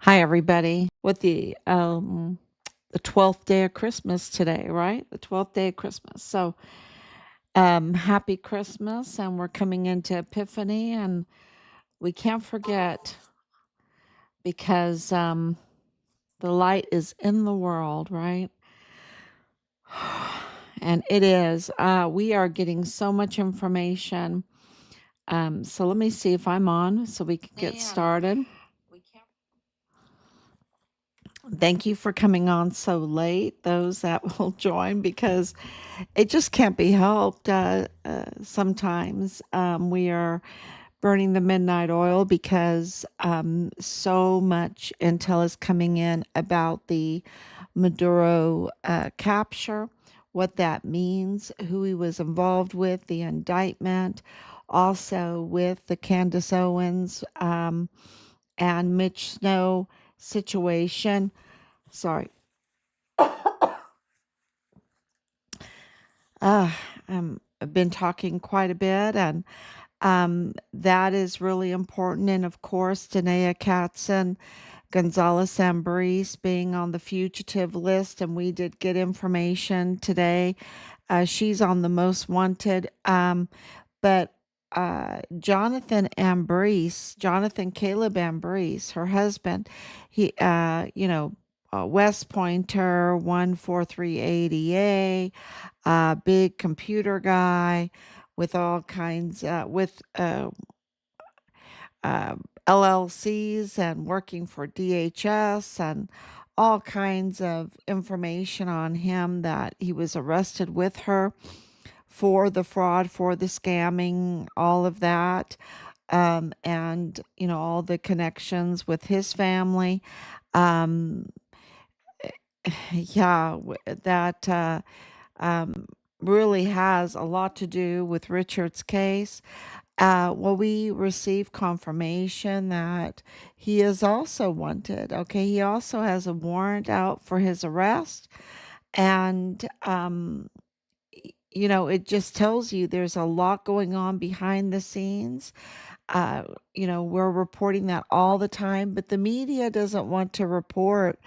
Hi, everybody. With the 12th day of Christmas today, right? The 12th day of Christmas. So, happy Christmas, and we're coming into Epiphany, and we can't forget because the light is in the world, right? And it is. We are getting so much information. So let me see if I'm on, so we can get started. Thank you for coming on so late, those that will join, because it just can't be helped. Sometimes we are burning the midnight oil because so much intel is coming in about the Maduro capture, what that means, who he was involved with, the indictment, also with the Candace Owens and Mitch Snow situation. Sorry. Uh, I've been talking quite a bit, and that is really important. And of course, Danae Katzen, Gonzalez Ambriz being on the fugitive list, and we did get information today. She's on the most wanted. But Jonathan Caleb Ambriz, her husband, he, West Pointer 14380A, big computer guy with all kinds, with LLCs and working for DHS and all kinds of information on him that he was arrested with her for the fraud, for the scamming, all of that. And, all the connections with his family. Um, yeah, that um, really has a lot to do with Richard's case. Well, we received confirmation that he is also wanted. Okay, he also has a warrant out for his arrest. And, it just tells you there's a lot going on behind the scenes. Uh, we're reporting that all the time, but the media doesn't want to report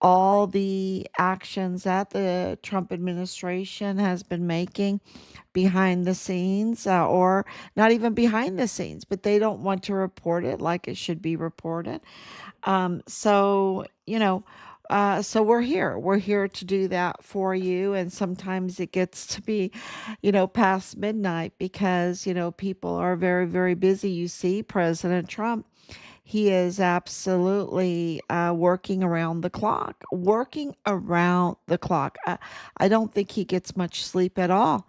all the actions that the Trump administration has been making behind the scenes, or not even behind the scenes, but they don't want to report it like it should be reported. So we're here. We're here to do that for you. And sometimes it gets to be, past midnight because, people are very, very busy. You see, President Trump, he is absolutely working around the clock, working around the clock. I don't think he gets much sleep at all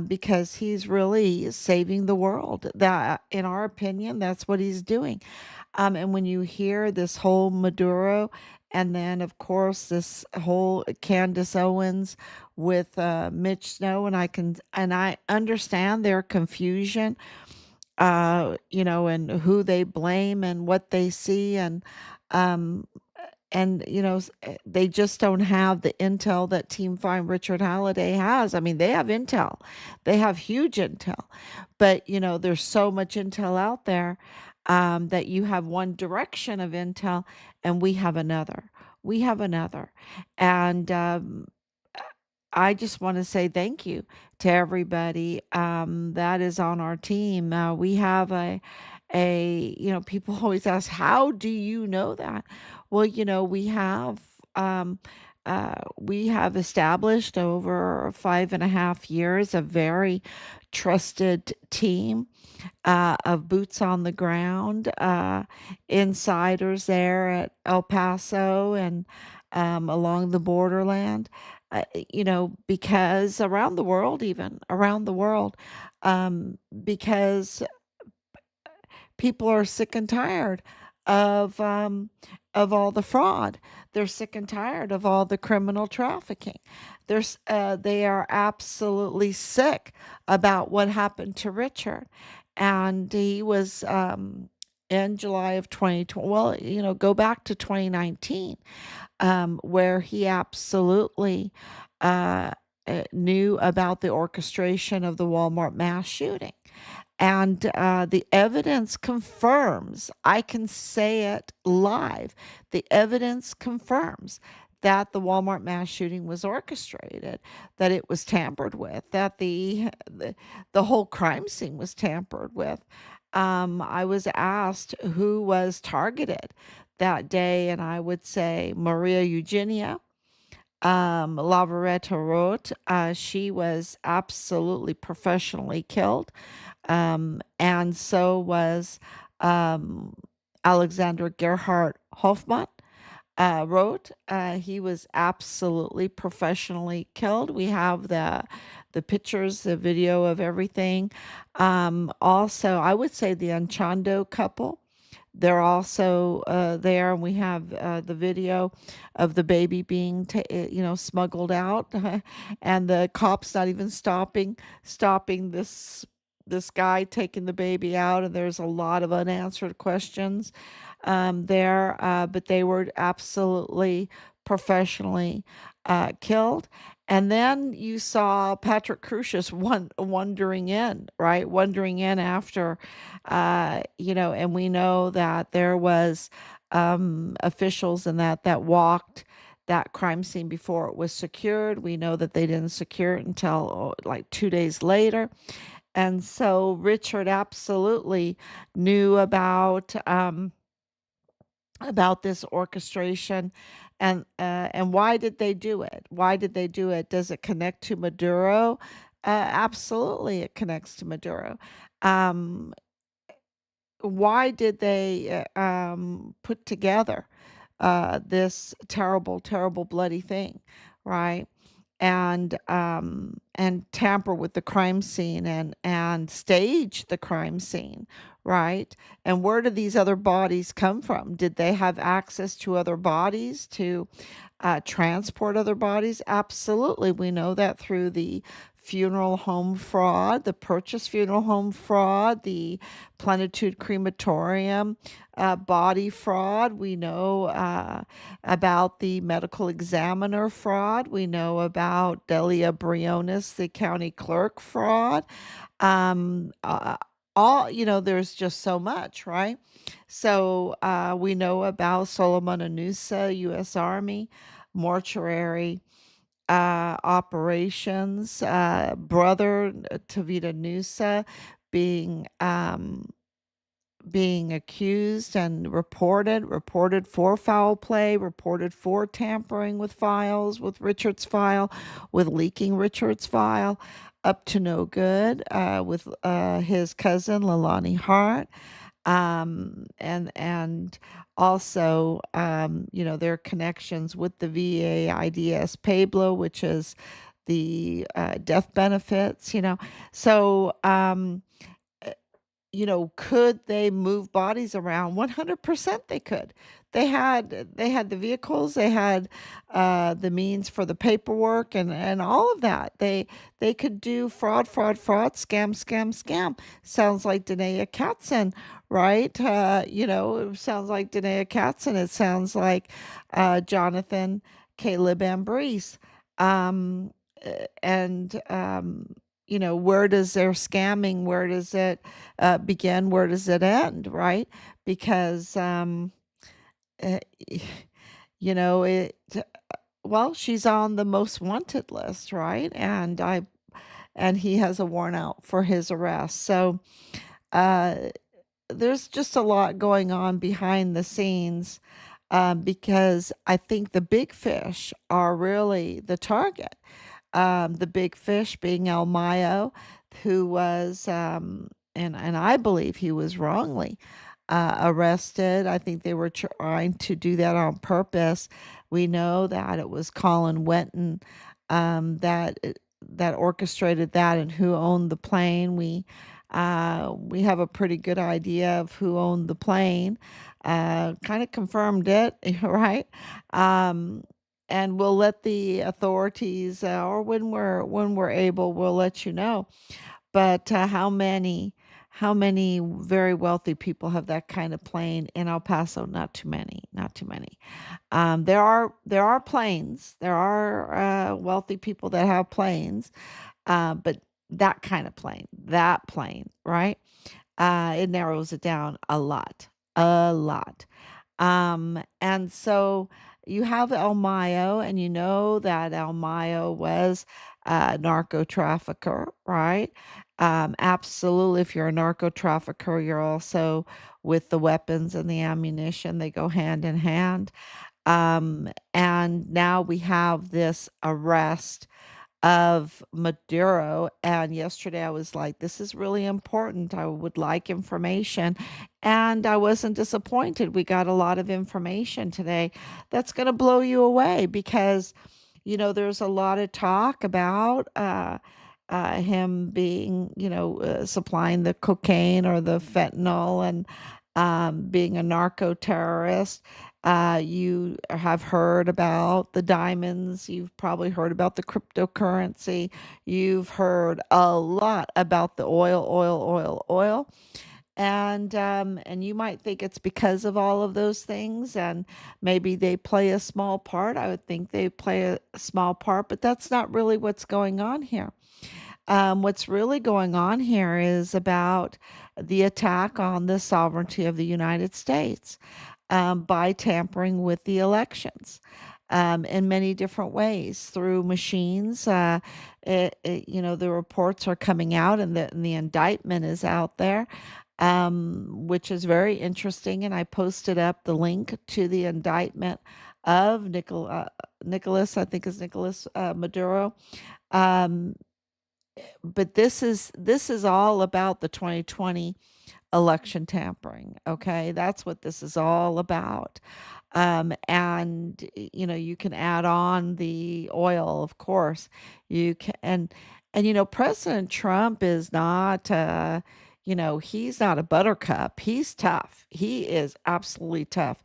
because he's really saving the world. That, in our opinion, that's what he's doing. And when you hear this whole Maduro, and then of course this whole Candace Owens with Mitch Snow, and I understand their confusion, and who they blame and what they see, um, they just don't have the intel that Team Fine Richard Halliday has. I mean, they have intel, they have huge intel, but there's so much intel out there that you have one direction of intel, and we have another. We have another, and I just want to say thank you to everybody that is on our team. We have people always ask, how do you know that? Well, um, we have established over 5.5 years a very trusted team of boots on the ground, insiders there at El Paso and along the borderland. Because around the world, even around the world, because people are sick and tired of um, of all the fraud. They're sick and tired of all the criminal trafficking. They are absolutely sick about what happened to Richard, and he was in July of 2020. Well, go back to 2019, where he absolutely uh, knew about the orchestration of the Walmart mass shooting. And the evidence confirms, I can say it live, the evidence confirms that the Walmart mass shooting was orchestrated, that it was tampered with, that the whole crime scene was tampered with. I was asked who was targeted that day, and I would say Maria Eugenia Lavaretta wrote. She was absolutely professionally killed, and so was um, Alexander Gerhard Hoffman. Wrote. He was absolutely professionally killed. We have the pictures, the video of everything. Also, I would say the Anchando couple. They're also there, and we have the video of the baby being, smuggled out, and the cops not even stopping this guy taking the baby out, and there's a lot of unanswered questions there, but they were absolutely professionally killed. And then you saw Patrick Crucius wandering in, right? Wandering in after, and we know that there was officials in that walked that crime scene before it was secured. We know that they didn't secure it until like 2 days later. And so Richard absolutely knew about this orchestration. And why did they do it? Why did they do it? Does it connect to Maduro? Absolutely, it connects to Maduro. Um, why did they put together this terrible, terrible, bloody thing, right? And tamper with the crime scene and stage the crime scene, right? And where did these other bodies come from? Did they have access to other bodies to transport other bodies? Absolutely. We know that through the funeral home fraud, the purchase funeral home fraud, the Plenitude crematorium body fraud. We know about the medical examiner fraud. We know about Delia Briones, the county clerk fraud. Um, uh, there's just so much, right? So we know about Solomon Anusa, U.S. Army, mortuary operations, brother Tavita Nusa being being accused and reported for foul play, reported for tampering with files, with Richard's file, with leaking Richard's file, up to no good, with his cousin Lalani Hart, and also their connections with the VA IDS Pablo, which is the death benefits. So could they move bodies around? 100% they could. They had the vehicles, they had the means for the paperwork and all of that. They could do fraud, fraud, fraud, scam, scam, scam. Sounds like Danae Katzen, right? It sounds like Danae Katzen. It sounds like Jonathan Caleb Ambrose. Um, and where does their scamming, where does it begin, where does it end, right? Because uh, it well, she's on the most wanted list, right? And he has a warrant out for his arrest. So uh there's just a lot going on behind the scenes, because I think the big fish are really the target. The big fish being El Mayo, who was, and I believe he was wrongly arrested. I think they were trying to do that on purpose. We know that it was Colin Wenton that orchestrated that and who owned the plane. We have a pretty good idea of who owned the plane. Kind of confirmed it, right? Um, and we'll let the authorities, or when we're able, we'll let you know. But how many very wealthy people have that kind of plane in El Paso? Not too many, not too many. There are planes. There are wealthy people that have planes, but that kind of plane, that plane, right? It narrows it down a lot, a lot. And so you have El Mayo, and you know that El Mayo was a narco trafficker, right? Absolutely. If you're a narco trafficker, you're also with the weapons and the ammunition. They go hand in hand. And now we have this arrest of Maduro. And yesterday I was like, this is really important. I would like information. And I wasn't disappointed. We got a lot of information today that's going to blow you away because, there's a lot of talk about him being, supplying the cocaine or the fentanyl and being a narco terrorist. You have heard about the diamonds. You've probably heard about the cryptocurrency. You've heard a lot about the oil, oil, oil, oil. And you might think it's because of all of those things, and maybe they play a small part. I would think they play a small part, but that's not really what's going on here. What's really going on here is about the attack on the sovereignty of the United States by tampering with the elections in many different ways through machines. The reports are coming out, and the indictment is out there, which is very interesting. And I posted up the link to the indictment of Nicholas, I think is Nicholas Maduro. Um, but this is all about the 2020 election tampering. Okay, that's what this is all about. And you can add on the oil, of course. You can, and President Trump is not. He's not a buttercup. He's tough. He is absolutely tough.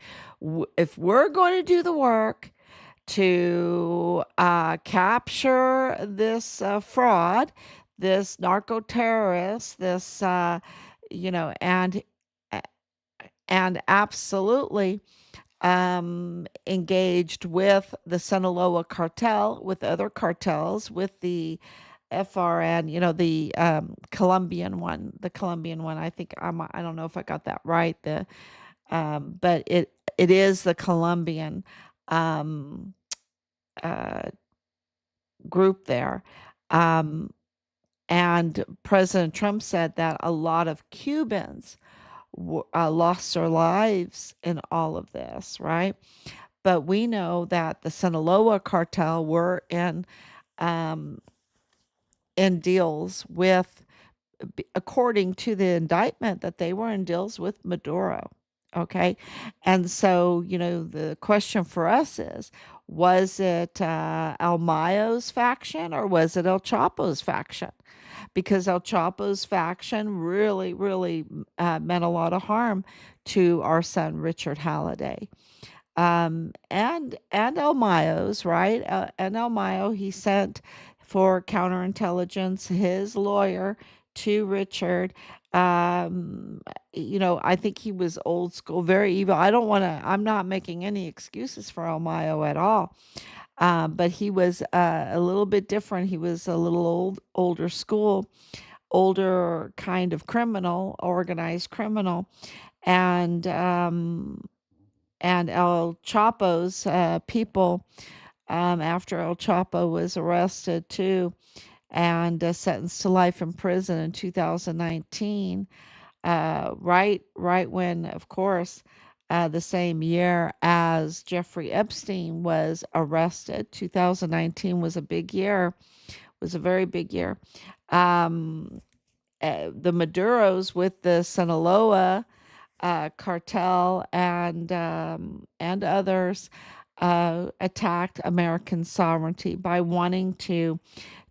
If we're going to do the work to capture this fraud, this narco terrorist, this, you know, and and absolutely engaged with the Sinaloa cartel, with other cartels, with the FRN, the Colombian one. I think I don't know if I got that right. But it is the Colombian um, uh, group there. Um, and President Trump said that a lot of Cubans lost their lives in all of this, right? But we know that the Sinaloa cartel were um, in deals with, according to the indictment, that they were in deals with Maduro. Okay. And so, the question for us is, was it El Mayo's faction or was it El Chapo's faction? Because El Chapo's faction really, really meant a lot of harm to our son, Richard Halliday. And El Mayo's, right? And El Mayo, he sent for counterintelligence his lawyer to Richard. Um, I think he was old school, very evil. I'm not making any excuses for El Mayo at all. But he was a little bit different. He was a little older school, older kind of criminal, organized criminal. And El Chapo's people, after El Chapo was arrested too and sentenced to life in prison in 2019, right when, of course, the same year as Jeffrey Epstein was arrested. 2019 was a big year, was a very big year. Um, the Maduros with the Sinaloa cartel and others attacked American sovereignty by wanting to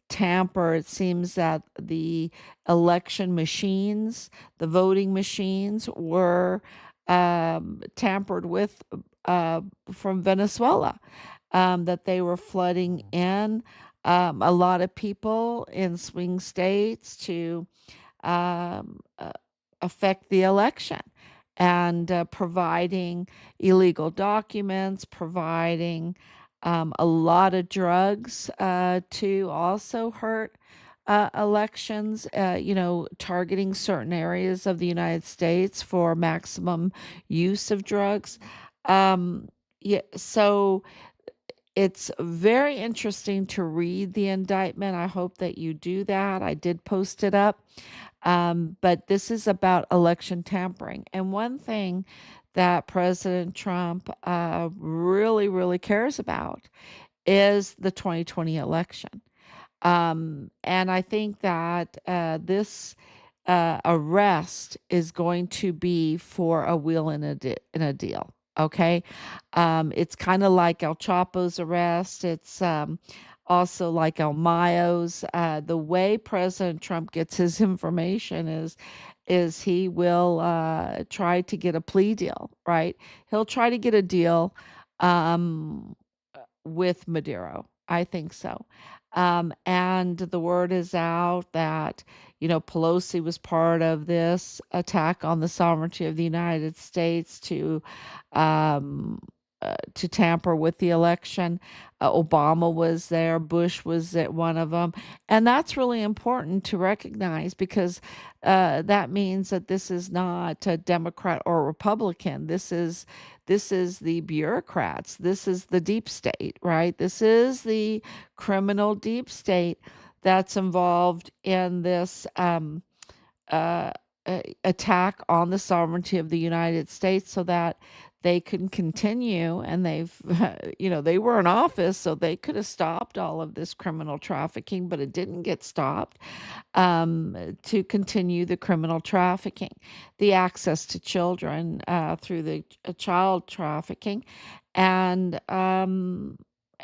tamper. It seems that the election machines, the voting machines, were tampered with from Venezuela. That they were flooding in a lot of people in swing states to um, uh, affect the election, and providing illegal documents, providing a lot of drugs to also hurt elections, targeting certain areas of the United States for maximum use of drugs. Um, yeah, so it's very interesting to read the indictment. I hope that you do that. I did post it up. But this is about election tampering. And one thing that President Trump really, really cares about is the 2020 election. And I think that this arrest is going to be for a wheel in a deal. Okay. It's kind of like El Chapo's arrest. It's also like El Mayo's. The way President Trump gets his information is he will try to get a plea deal, right? He'll try to get a deal um, with Maduro. I think so. And the word is out that, Pelosi was part of this attack on the sovereignty of the United States um, to tamper with the election. Obama was there, Bush was at one of them, and that's really important to recognize because that means that this is not a Democrat or Republican. This is the bureaucrats. This is the deep state, right? This is the criminal deep state that's involved in this uh, attack on the sovereignty of the United States so that they can continue and they were in office so they could have stopped all of this criminal trafficking, but it didn't get stopped to continue the criminal trafficking, the access to children through the child trafficking, and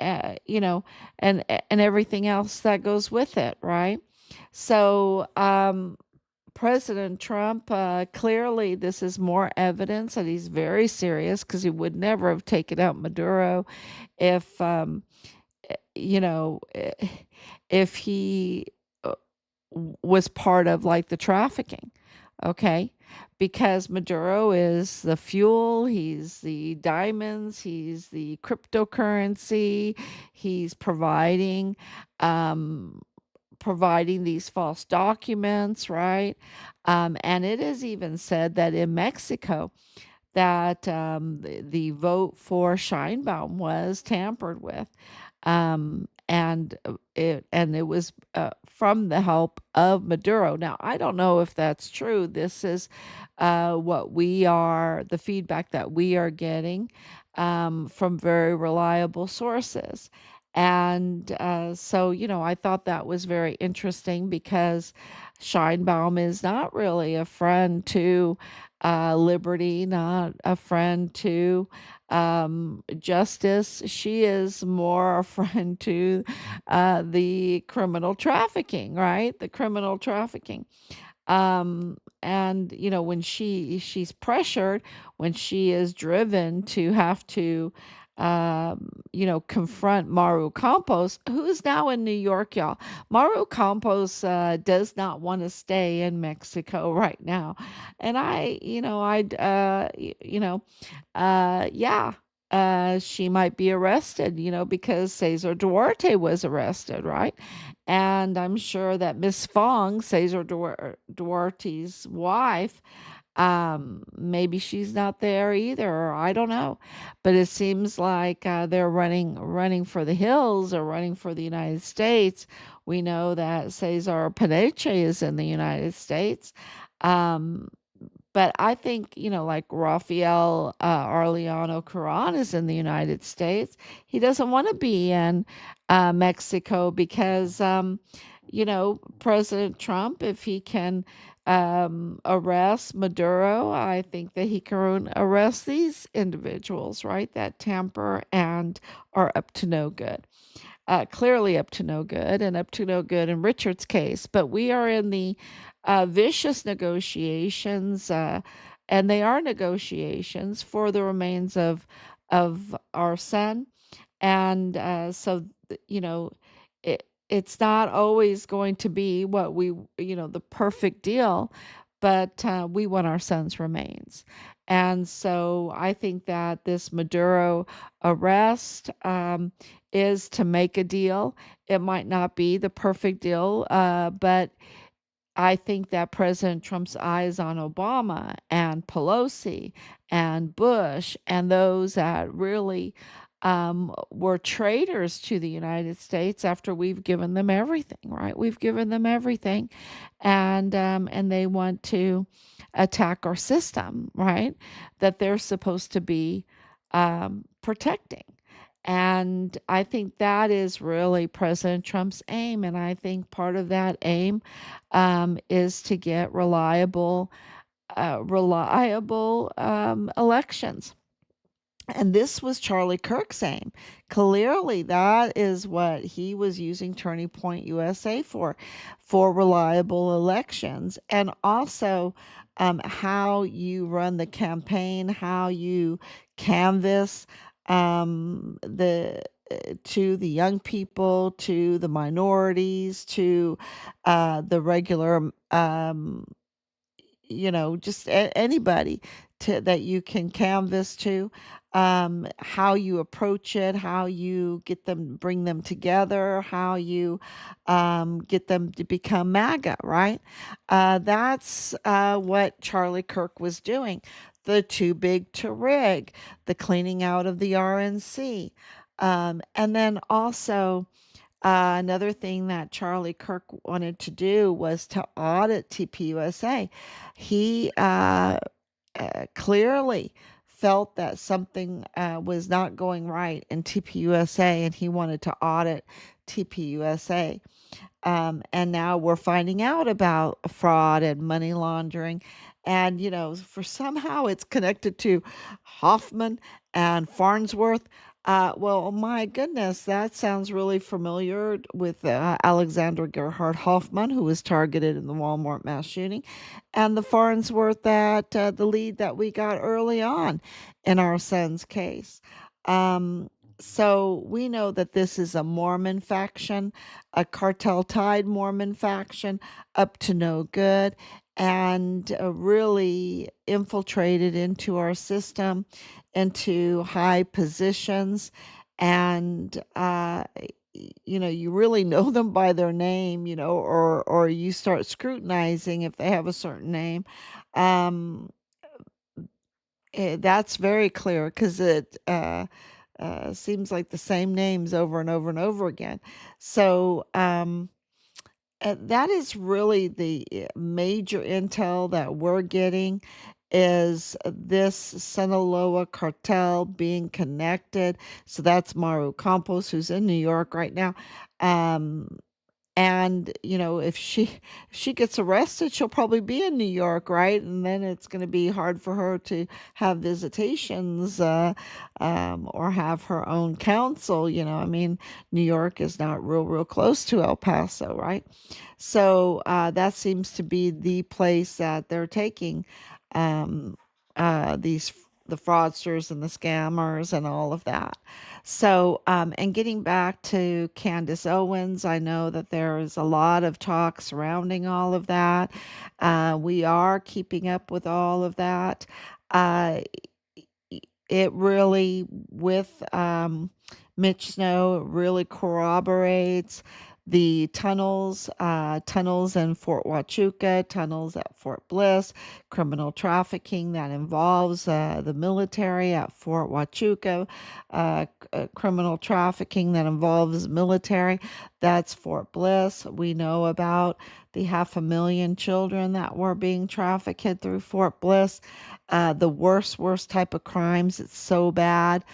uh, you know, and everything else that goes with it, right? So President Trump clearly this is more evidence that he's very serious because he would never have taken out Maduro if you know, if he was part of like the trafficking, okay? Because Maduro is the fuel, he's the diamonds, he's the cryptocurrency, he's um, providing these false documents, right? And it is even said that in Mexico, that the vote for Scheinbaum was tampered with, and it was from the help of Maduro. Now, I don't know if that's true. This is the feedback that we are getting from very reliable sources. And so, I thought that was very interesting because Scheinbaum is not really a friend to liberty, not a friend to justice. She is more a friend to the criminal trafficking, right? The criminal trafficking. And when she's pressured, when she is driven to have to confront Maru Campos, who's now in New York, y'all. Maru Campos does not want to stay in Mexico right now. And yeah, she might be arrested, because Cesar Duarte was arrested, right? And I'm sure that Miss Fong, Duarte's wife, maybe she's not there either, or I don't know. But it seems like they're running for the hills or running for the United States. We know that Cesar Paneche is in the United States. Um, but I think, like Rafael Arellano Caron is in the United States. He doesn't want to be in Mexico because, President Trump, if he can arrest Maduro, I think that he can arrest these individuals, right? That tamper and are up to no good, clearly up to no good, and up to no good in Richard's case. But we are in the vicious negotiations, and they are negotiations for the remains of our son. And so, it's not always going to be the perfect deal, but we want our son's remains. And so I think that this Maduro arrest is to make a deal. It might not be the perfect deal, but I think that President Trump's eyes on Obama and Pelosi and Bush and those that really were traitors to the United States after we've given them everything, right? We've given them everything, and they want to attack our system, right? That they're supposed to be protecting. And I think that is really President Trump's aim. And I think part of that aim is to get reliable elections. And this was Charlie Kirk's aim. Clearly, that is what he was using Turning Point USA for reliable elections. And also, how you run the campaign, how you canvass the to the young people, to the minorities, to the regular just anybody that you can canvas to, how you approach it, how you get them, bring them together, how you get them to become MAGA, right? That's what Charlie Kirk was doing. The too big to rig, the cleaning out of the RNC. And then also, another thing that Charlie Kirk wanted to do was to audit TPUSA. He clearly felt that something was not going right in TPUSA and he wanted to audit TPUSA. And now we're finding out about fraud and money laundering. And, for somehow it's connected to Hoffman and Farnsworth. Well, my goodness, that sounds really familiar with Alexander Gerhard Hoffman, who was targeted in the Walmart mass shooting, and the Farnsworth that the lead that we got early on in our son's case. Um, so we know that this is a Mormon faction, a cartel tied Mormon faction, up to no good, and really infiltrated into our system, into high positions. And, you really know them by their name, or you start scrutinizing if they have a certain name. Um, that's very clear because it seems like the same names over and over and over again. So, that is really the major intel that we're getting is this Sinaloa cartel being connected. So that's Maru Campos, who's in New York right now. Um, and, if she gets arrested, she'll probably be in New York, right? And then it's gonna be hard for her to have visitations, or have her own counsel, I mean, New York is not real close to El Paso, right? So, that seems to be the place that they're taking, um, the fraudsters and the scammers and all of that. So, and getting back to Candace Owens, I know that there is a lot of talk surrounding all of that. We are keeping up with all of that. Uh, it really, with Mitch Snow, it really corroborates the tunnels in Fort Huachuca, tunnels at Fort Bliss, criminal trafficking that involves the military at Fort Huachuca, criminal trafficking that involves military, that's Fort Bliss. We know about the 500,000 children that were being trafficked through Fort Bliss. The worst type of crimes. It's so bad.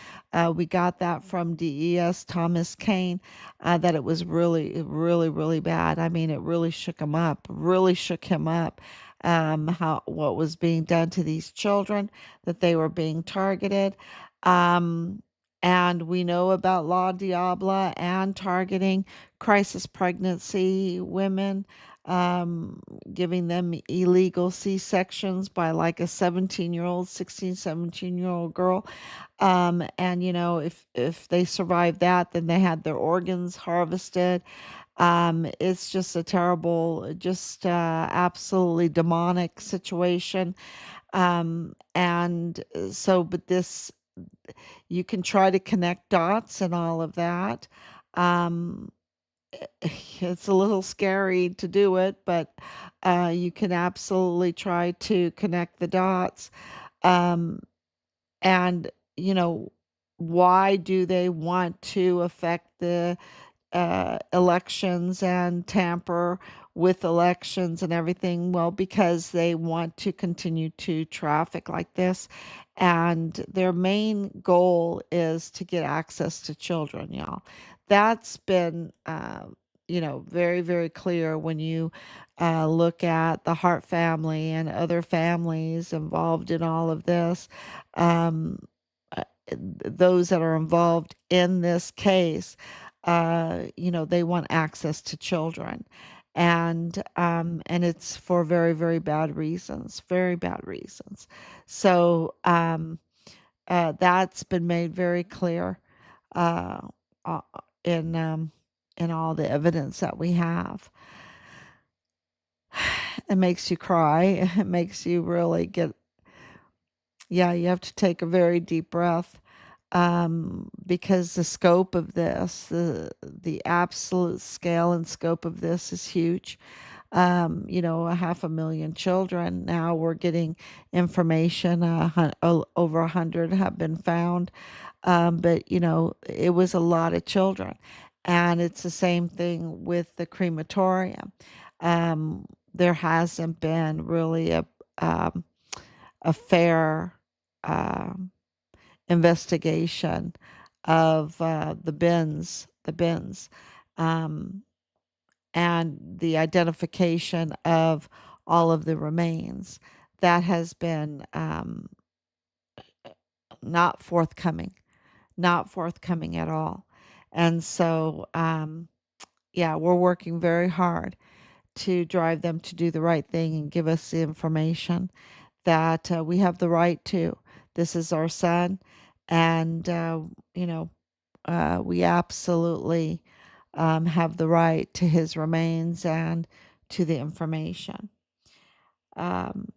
We got that from DES Thomas Kane, that it was really bad. I mean, it really shook him up, really shook him up. How what was being done to these children, that they were being targeted. Um, and we know about La Diabla and targeting crisis pregnancy women, um, giving them illegal C-sections by like a 17-year-old, 16, 17-year-old girl. And if they survived that, then they had their organs harvested. It's just a terrible, just absolutely demonic situation. And so, but this, you can try to connect dots and all of that. Um, it's a little scary to do it, but you can absolutely try to connect the dots. Um, and, you know, why do they want to affect the elections and tamper with elections and everything? Well, because they want to continue to traffic like this. And their main goal is to get access to children, y'all. That's been, very, very clear when you look at the Hart family and other families involved in all of this. Um, uh, those that are involved in this case, they want access to children, and it's for very, very bad reasons, very bad reasons. So that's been made very clear uh, uh, in in all the evidence that we have. It makes you cry. It makes you really get, yeah, you have to take a very deep breath, because the scope of this, the absolute scale and scope of this is huge. A 500,000 children. Now we're getting information. Over 100 have been found, but it was a lot of children, and it's the same thing with the crematorium. There hasn't been really um, a fair um, investigation of the bins, um, and the identification of all of the remains. That has been not forthcoming, not forthcoming at all. And so, yeah, we're working very hard to drive them to do the right thing and give us the information that we have the right to. This is our son, and we absolutely have the right to his remains and to the information. Um,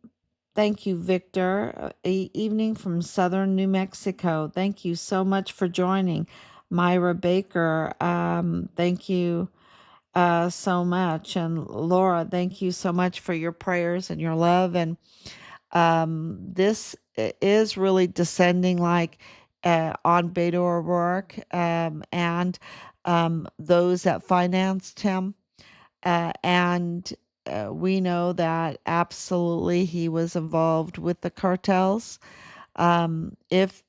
Thank you, Victor. Evening from southern New Mexico. Thank you so much for joining. Myra Baker, thank you so much. And Laura, thank you so much for your prayers and your love. And this is really descending like on Beto O'Rourke, and those that financed him. And we know that absolutely he was involved with the cartels. If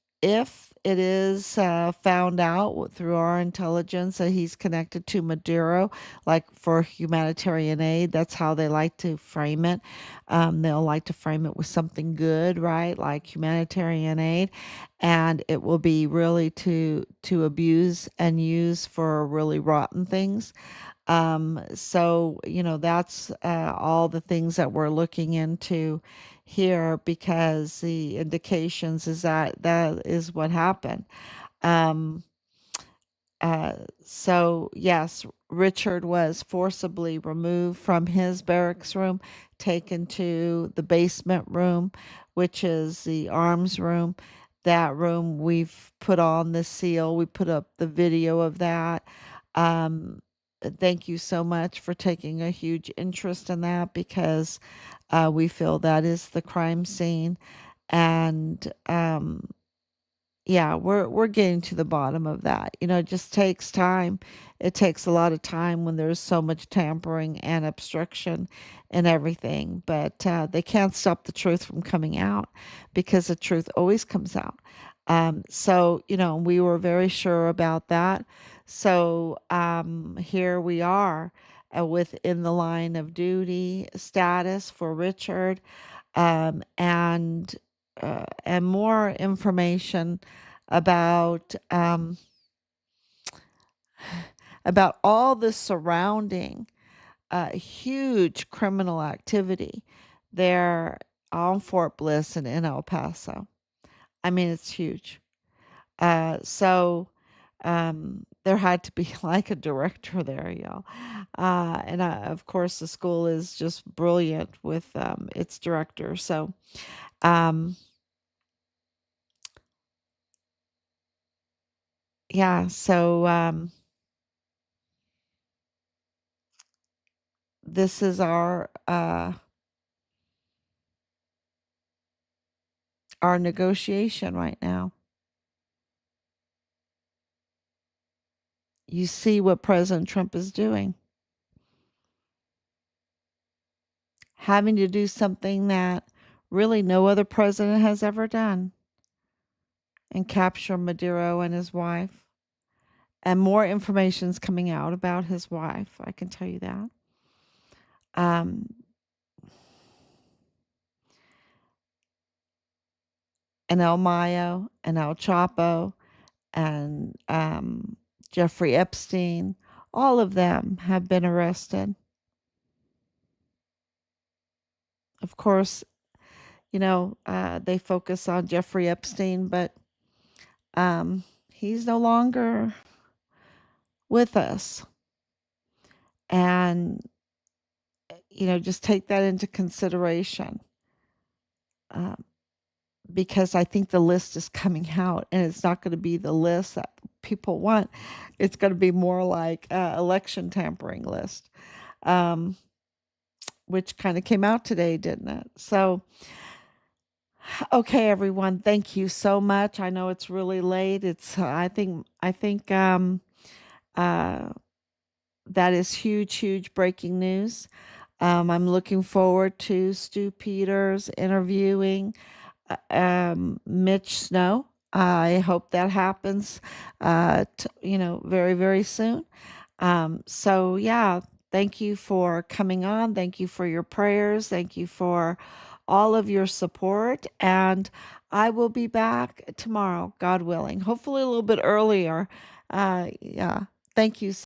it is found out through our intelligence that he's connected to Maduro, like for humanitarian aid, that's how they like to frame it. They'll like to frame it with something good, right? Like humanitarian aid, and it will be really to abuse and use for really rotten things. So, that's all the things that we're looking into here, because the indications is that that is what happened. Um, so, yes, Richard was forcibly removed from his barracks room, taken to the basement room, which is the arms room. That room, we've put on the seal, we put up the video of that. Um, Thank you so much for taking a huge interest in that, because we feel that is the crime scene. And yeah, we're getting to the bottom of that. It just takes time. It takes a lot of time when there's so much tampering and obstruction and everything. But they can't stop the truth from coming out, because the truth always comes out. So, we were very sure about that. So here we are, within the line of duty status for Richard, and more information about about all the surrounding huge criminal activity there on Fort Bliss and in El Paso. I mean, it's huge. So there had to be like a director there, y'all. And of course, the school is just brilliant with its director. So Um, yeah, so this is our negotiation right now. You see what President Trump is doing, having to do something that really no other president has ever done, and capture Maduro and his wife. And more information is coming out about his wife, I can tell you that. Um, and El Mayo and El Chapo and Jeffrey Epstein, all of them have been arrested. Of course, they focus on Jeffrey Epstein, but he's no longer with us. And, just take that into consideration, uh, because I think the list is coming out and it's not going to be the list that people want. It's going to be more like election tampering list, um, which kind of came out today, didn't it? So, okay, everyone, thank you so much. I know it's really late. I think uh, that is huge, huge breaking news. I'm looking forward to Stu Peters interviewing Mitch Snow. I hope that happens, very, very soon. So, yeah, thank you for coming on. Thank you for your prayers. Thank you for all of your support. And I will be back tomorrow, God willing, hopefully a little bit earlier. Yeah, thank you